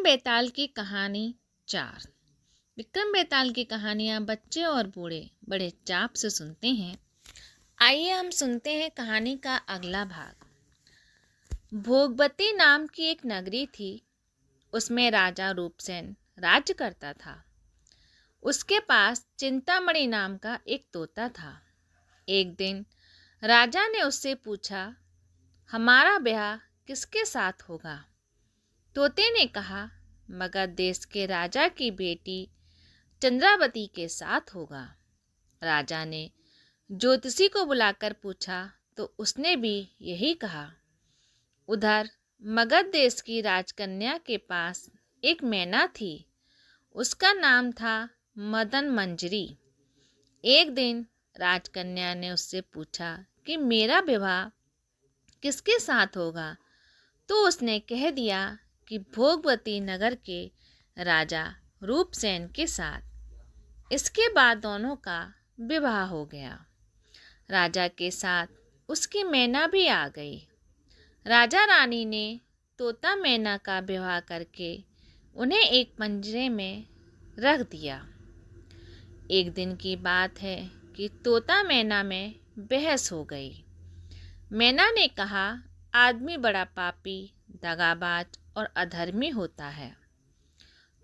बेताल की कहानी 4। विक्रम बेताल की कहानियाँ बच्चे और बूढ़े बड़े चाव से सुनते हैं। आइए हम सुनते हैं कहानी का अगला भाग। भोगवती नाम की एक नगरी थी। उसमें राजा रूपसेन राज्य करता था। उसके पास चिंतामणि नाम का एक तोता था। एक दिन राजा ने उससे पूछा, हमारा ब्याह किसके साथ होगा? तोते ने कहा, मगध देश के राजा की बेटी चंद्रावती के साथ होगा। राजा ने ज्योतिषी को बुलाकर पूछा तो उसने भी यही कहा। उधर मगध देश की राजकन्या के पास एक मैना थी। उसका नाम था मदन मंजरी। एक दिन राजकन्या ने उससे पूछा कि मेरा विवाह किसके साथ होगा, तो उसने कह दिया कि भोगवती नगर के राजा रूपसेन के साथ। इसके बाद दोनों का विवाह हो गया। राजा के साथ उसकी मैना भी आ गई। राजा रानी ने तोता मैना का विवाह करके उन्हें एक पिंजरे में रख दिया। एक दिन की बात है कि तोता मैना में बहस हो गई। मैना ने कहा, आदमी बड़ा पापी, दगाबाज और अधर्मी होता है।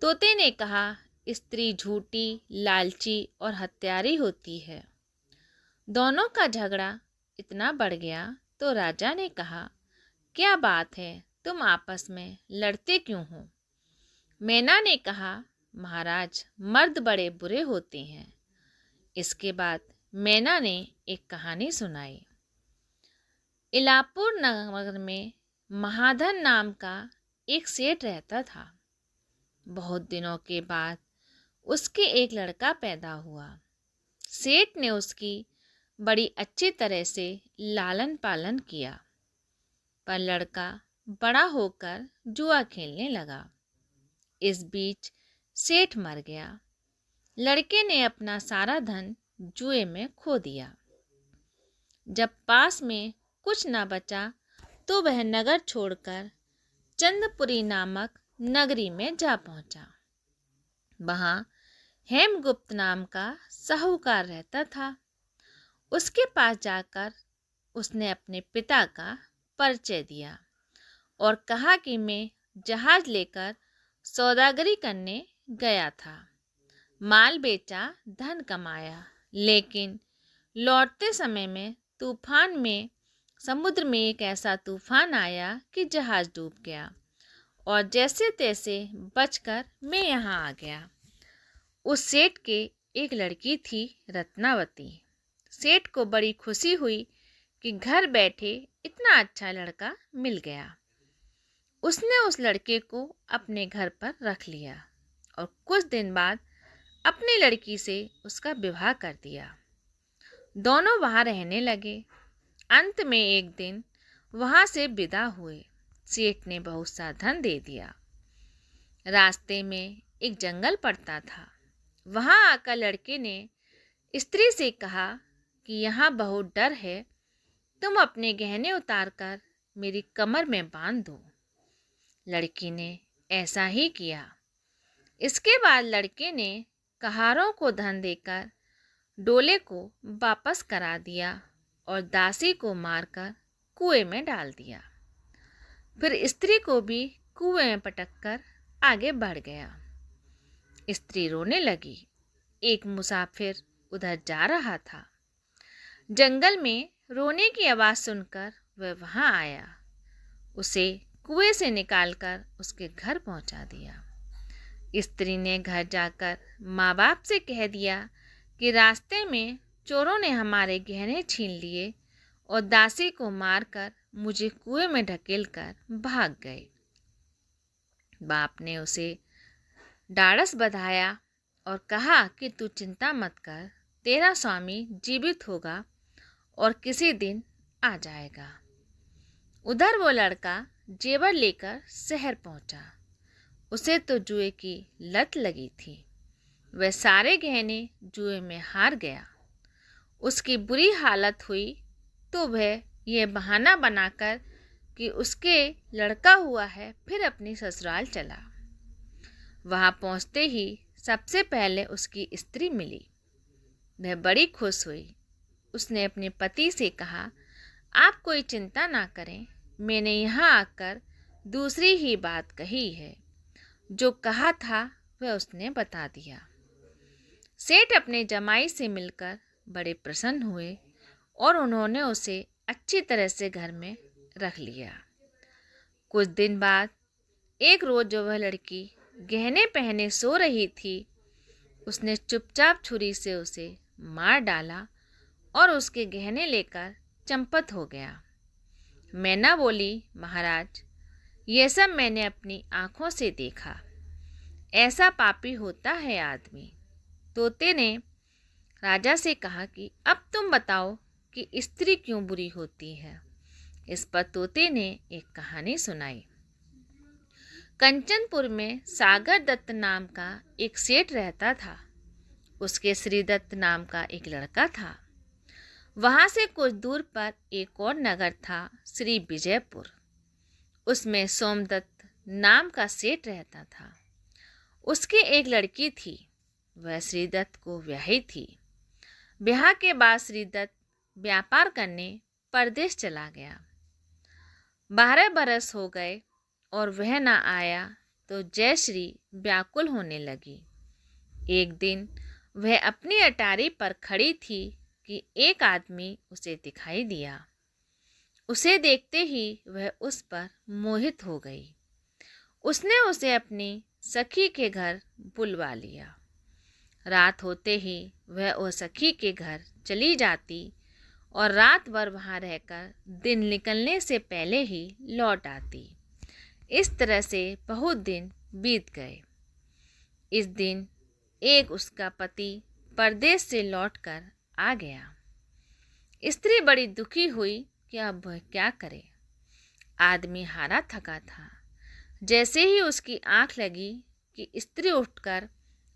तोते ने कहा, स्त्री झूठी, लालची और हत्यारी होती है। दोनों का झगड़ा इतना बढ़ गया तो राजा ने कहा, क्या बात है, तुम आपस में लड़ते क्यों हो? मैना ने कहा, महाराज, मर्द बड़े बुरे होते हैं। इसके बाद मैना ने एक कहानी सुनाई। इलापुर नगर में महाधन नाम का एक सेठ रहता था। बहुत दिनों के बाद उसके एक लड़का पैदा हुआ। सेठ ने उसकी बड़ी अच्छी तरह से लालन पालन किया, पर लड़का बड़ा होकर जुआ खेलने लगा। इस बीच सेठ मर गया। लड़के ने अपना सारा धन जुए में खो दिया। जब पास में कुछ न बचा तो वह नगर छोड़कर चंदपुरी नामक नगरी में जा पहुंचा। वहां हेमगुप्त नाम का साहूकार रहता था। उसके पास जाकर उसने अपने पिता का परिचय दिया और कहा कि मैं जहाज लेकर सौदागरी करने गया था। माल बेचा, धन कमाया, लेकिन लौटते समय में तूफान में समुद्र में एक ऐसा तूफान आया कि जहाज डूब गया और जैसे तैसे बचकर मैं यहाँ आ गया। उस सेठ के एक लड़की थी, रत्नावती। सेठ को बड़ी खुशी हुई कि घर बैठे इतना अच्छा लड़का मिल गया। उसने उस लड़के को अपने घर पर रख लिया और कुछ दिन बाद अपनी लड़की से उसका विवाह कर दिया। दोनों वहाँ रहने लगे। अंत में एक दिन वहाँ से विदा हुए। सेठ ने बहुत सा धन दे दिया। रास्ते में एक जंगल पड़ता था। वहाँ आकर लड़के ने स्त्री से कहा कि यहाँ बहुत डर है, तुम अपने गहने उतार कर मेरी कमर में बांध दो। लड़की ने ऐसा ही किया। इसके बाद लड़के ने कहारों को धन देकर डोले को वापस करा दिया और दासी को मारकर कुएं में डाल दिया। फिर स्त्री को भी कुएं में पटककर आगे बढ़ गया। स्त्री रोने लगी। एक मुसाफिर उधर जा रहा था। जंगल में रोने की आवाज़ सुनकर वह वहां आया। उसे कुएं से निकालकर उसके घर पहुंचा दिया। स्त्री ने घर जाकर माँ बाप से कह दिया कि रास्ते में चोरों ने हमारे गहने छीन लिए और दासी को मारकर मुझे कुएं में ढकेलकर भाग गए। बाप ने उसे ढाढ़स बंधाया और कहा कि तू चिंता मत कर, तेरा स्वामी जीवित होगा और किसी दिन आ जाएगा। उधर वो लड़का जेवर लेकर शहर पहुंचा। उसे तो जुए की लत लगी थी। वह सारे गहने जुए में हार गया। उसकी बुरी हालत हुई तो वह यह बहाना बनाकर कि उसके लड़का हुआ है, फिर अपनी ससुराल चला। वहां पहुंचते ही सबसे पहले उसकी स्त्री मिली। वह बड़ी खुश हुई। उसने अपने पति से कहा, आप कोई चिंता ना करें, मैंने यहाँ आकर दूसरी ही बात कही है। जो कहा था वह उसने बता दिया। सेठ अपने जमाई से मिलकर बड़े प्रसन्न हुए और उन्होंने उसे अच्छी तरह से घर में रख लिया। कुछ दिन बाद एक रोज जो वह लड़की गहने पहने सो रही थी, उसने चुपचाप छुरी से उसे मार डाला और उसके गहने लेकर चंपत हो गया। मैना बोली, महाराज, यह सब मैंने अपनी आंखों से देखा। ऐसा पापी होता है आदमी। तोते ने राजा से कहा कि अब तुम बताओ कि स्त्री क्यों बुरी होती है। इस पर तोते ने एक कहानी सुनाई। कंचनपुर में सागर दत्त नाम का एक सेठ रहता था। उसके श्रीदत्त नाम का एक लड़का था। वहां से कुछ दूर पर एक और नगर था, श्री विजयपुर। उसमें सोमदत्त नाम का सेठ रहता था। उसकी एक लड़की थी। वह श्रीदत्त को ब्याही थी। ब्याह के बाद श्रीदत्त व्यापार करने परदेश चला गया। 12 बरस हो गए और वह न आया तो जयश्री व्याकुल होने लगी। एक दिन वह अपनी अटारी पर खड़ी थी कि एक आदमी उसे दिखाई दिया। उसे देखते ही वह उस पर मोहित हो गई। उसने उसे अपनी सखी के घर बुलवा लिया। रात होते ही वह उस सखी के घर चली जाती और रात भर वहाँ रहकर दिन निकलने से पहले ही लौट आती। इस तरह से बहुत दिन बीत गए। इस दिन एक उसका पति परदेश से लौटकर आ गया। स्त्री बड़ी दुखी हुई कि अब वह क्या करे। आदमी हारा थका था। जैसे ही उसकी आंख लगी कि स्त्री उठकर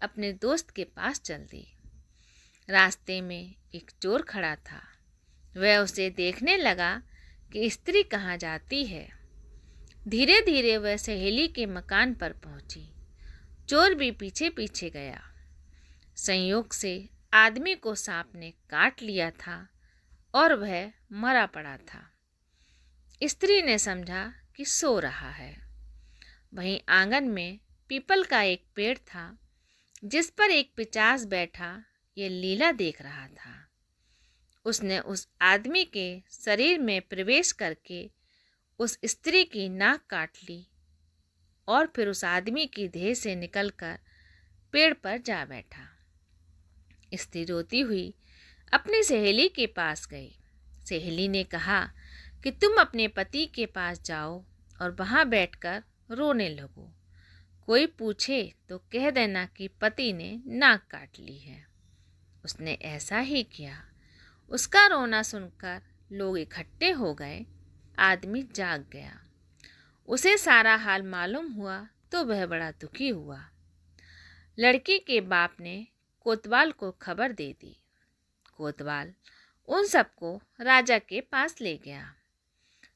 अपने दोस्त के पास चल दी। रास्ते में एक चोर खड़ा था। वह उसे देखने लगा कि स्त्री कहाँ जाती है। धीरे धीरे वह सहेली के मकान पर पहुंची। चोर भी पीछे पीछे गया। संयोग से आदमी को सांप ने काट लिया था और वह मरा पड़ा था। स्त्री ने समझा कि सो रहा है। वहीं आंगन में पीपल का एक पेड़ था जिस पर एक पिचास बैठा ये लीला देख रहा था। उसने उस आदमी के शरीर में प्रवेश करके उस स्त्री की नाक काट ली और फिर उस आदमी की देह से निकलकर पेड़ पर जा बैठा। स्त्री रोती हुई अपनी सहेली के पास गई। सहेली ने कहा कि तुम अपने पति के पास जाओ और वहाँ बैठकर रोने लगो। कोई पूछे तो कह देना कि पति ने नाक काट ली है। उसने ऐसा ही किया। उसका रोना सुनकर लोग इकट्ठे हो गए। आदमी जाग गया। उसे सारा हाल मालूम हुआ तो वह बड़ा दुखी हुआ। लड़की के बाप ने कोतवाल को खबर दे दी। कोतवाल उन सबको राजा के पास ले गया।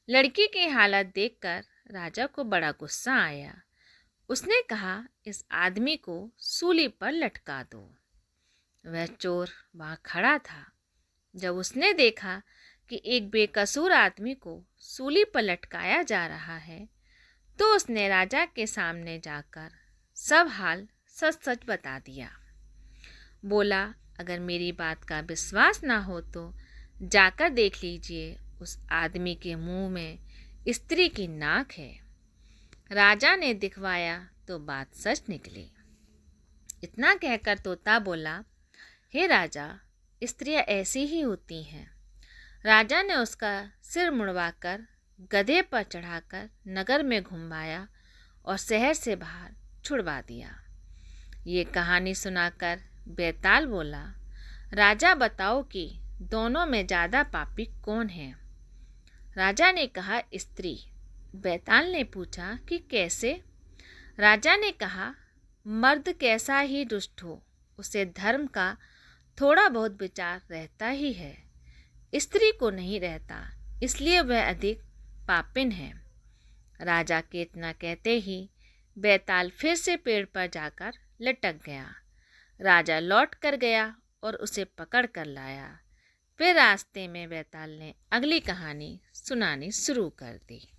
लड़की की हालत देखकर राजा को बड़ा गुस्सा आया। उसने कहा, इस आदमी को सूली पर लटका दो। वह चोर वहाँ खड़ा था। जब उसने देखा कि एक बेकसूर आदमी को सूली पर लटकाया जा रहा है तो उसने राजा के सामने जाकर सब हाल सच सच बता दिया। बोला, अगर मेरी बात का विश्वास ना हो तो जाकर देख लीजिए, उस आदमी के मुंह में स्त्री की नाक है। राजा ने दिखवाया तो बात सच निकली। इतना कहकर तोता बोला, हे राजा, स्त्रियां ऐसी ही होती हैं। राजा ने उसका सिर मुड़वाकर गधे पर चढ़ाकर नगर में घुमाया और शहर से बाहर छुड़वा दिया। ये कहानी सुनाकर बैताल बोला, राजा बताओ कि दोनों में ज़्यादा पापी कौन है। राजा ने कहा, स्त्री। बैताल ने पूछा कि कैसे। राजा ने कहा, मर्द कैसा ही दुष्ट हो, उसे धर्म का थोड़ा बहुत विचार रहता ही है। स्त्री को नहीं रहता, इसलिए वह अधिक पापिन है। राजा के इतना कहते ही बैताल फिर से पेड़ पर जाकर लटक गया। राजा लौट कर गया और उसे पकड़ कर लाया। फिर रास्ते में बैताल ने अगली कहानी सुनानी शुरू कर दी।